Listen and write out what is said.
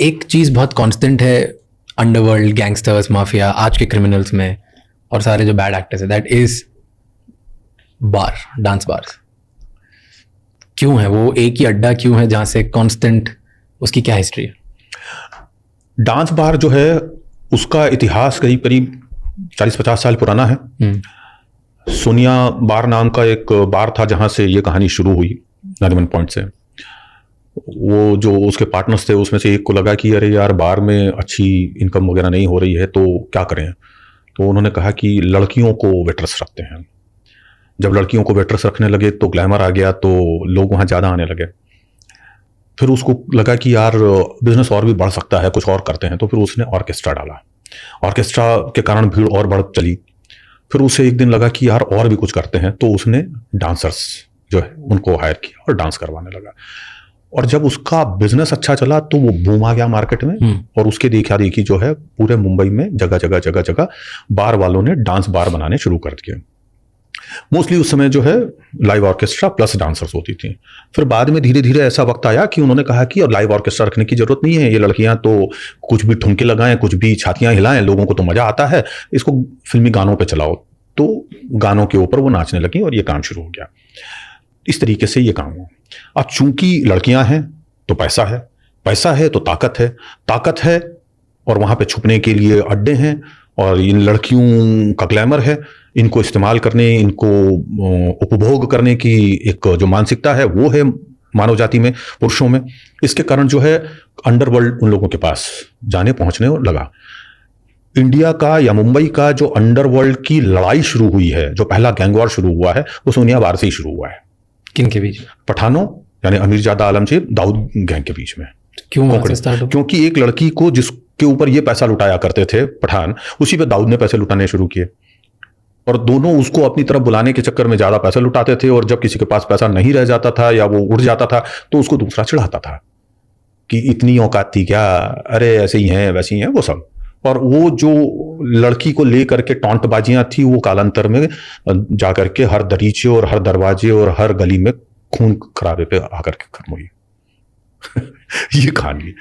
एक चीज़ बहुत कांस्टेंट है अंडरवर्ल्ड, गैंगस्टर्स, माफिया, आज के क्रिमिनल्स में और सारे जो बैड एक्टर्स है, that is bar, dance bars. क्यों है वो एक ही अड्डा, क्यों है जहाँ से कांस्टेंट, उसकी क्या हिस्ट्री है? डांस बार जो है उसका इतिहास करीब करीब 40-50 साल पुराना है। सोनिया बार नाम का एक बार था जहां से ये कहानी शुरू हुई, नरीमन पॉइंट से। वो जो उसके पार्टनर्स थे उसमें से एक को लगा कि अरे यार बार में अच्छी इनकम वगैरह नहीं हो रही है तो क्या करें, तो उन्होंने कहा कि लड़कियों को वेटर्स रखते हैं। जब लड़कियों को वेटर्स रखने लगे तो ग्लैमर आ गया, तो लोग वहाँ ज़्यादा आने लगे। फिर उसको लगा कि यार बिजनेस और भी बढ़ सकता है, कुछ और करते हैं, तो फिर उसने ऑर्केस्ट्रा डाला। ऑर्केस्ट्रा के कारण भीड़ और बढ़ चली। फिर उसे एक दिन लगा कि यार और भी कुछ करते हैं, तो उसने डांसर्स जो है उनको हायर किया और डांस करवाने लगा। और जब उसका बिजनेस अच्छा चला तो वो बूम आ गया मार्केट में, और उसके देखा देखी जो है पूरे मुंबई में जगह जगह जगह जगह बार वालों ने डांस बार बनाने शुरू कर दिए। मोस्टली उस समय जो है लाइव ऑर्केस्ट्रा प्लस डांसर्स होती थी। फिर बाद में धीरे धीरे ऐसा वक्त आया कि उन्होंने कहा कि अब लाइव ऑर्केस्ट्रा रखने की जरूरत नहीं है, ये लड़कियां तो कुछ भी ठुमके लगाएं, कुछ भी छातियां हिलाएं, लोगों को तो मजा आता है, इसको फिल्मी गानों पे चलाओ। तो गानों के ऊपर वो नाचने लगी और ये काम शुरू हो गया। इस तरीके से ये काम हुआ। अब चूंकि लड़कियां हैं तो पैसा है, पैसा है तो ताकत है, ताकत है और वहां पे छुपने के लिए अड्डे हैं, और इन लड़कियों का ग्लैमर है, इनको इस्तेमाल करने, इनको उपभोग करने की एक जो मानसिकता है वो है मानव जाति में, पुरुषों में। इसके कारण जो है अंडरवर्ल्ड उन लोगों के पास जाने पहुंचने लगा। इंडिया का या मुंबई का जो अंडरवर्ल्ड की लड़ाई शुरू हुई है, जो पहला गैंग वॉर शुरू हुआ है, वो सोनिया बार से ही शुरू हुआ है। किन के बीच? पठानों यानी अमीरजादा आलमगीर दाऊद गैंग के बीच में। क्यों वहां से स्टार्ट हुआ? क्योंकि एक लड़की को जिसके ऊपर ये पैसा लुटाया करते थे पठान, उसी पे दाऊद ने पैसे लुटाने शुरू किए, और दोनों उसको अपनी तरफ बुलाने के चक्कर में ज्यादा पैसे लुटाते थे। और जब किसी के पास पैसा नहीं रह जाता था या वो उड़ जाता था तो उसको दूसरा चिढ़ाता था कि इतनी औकात थी क्या, अरे ऐसे ही हैं वैसे ही हैं वो सब। और वो जो लड़की को लेकर के टॉन्टबाजियां थी वो कालांतर में जाकर के हर दरीचे और हर दरवाजे और हर गली में खून खराबे पे आकर के खत्म हुई। ये कहानी।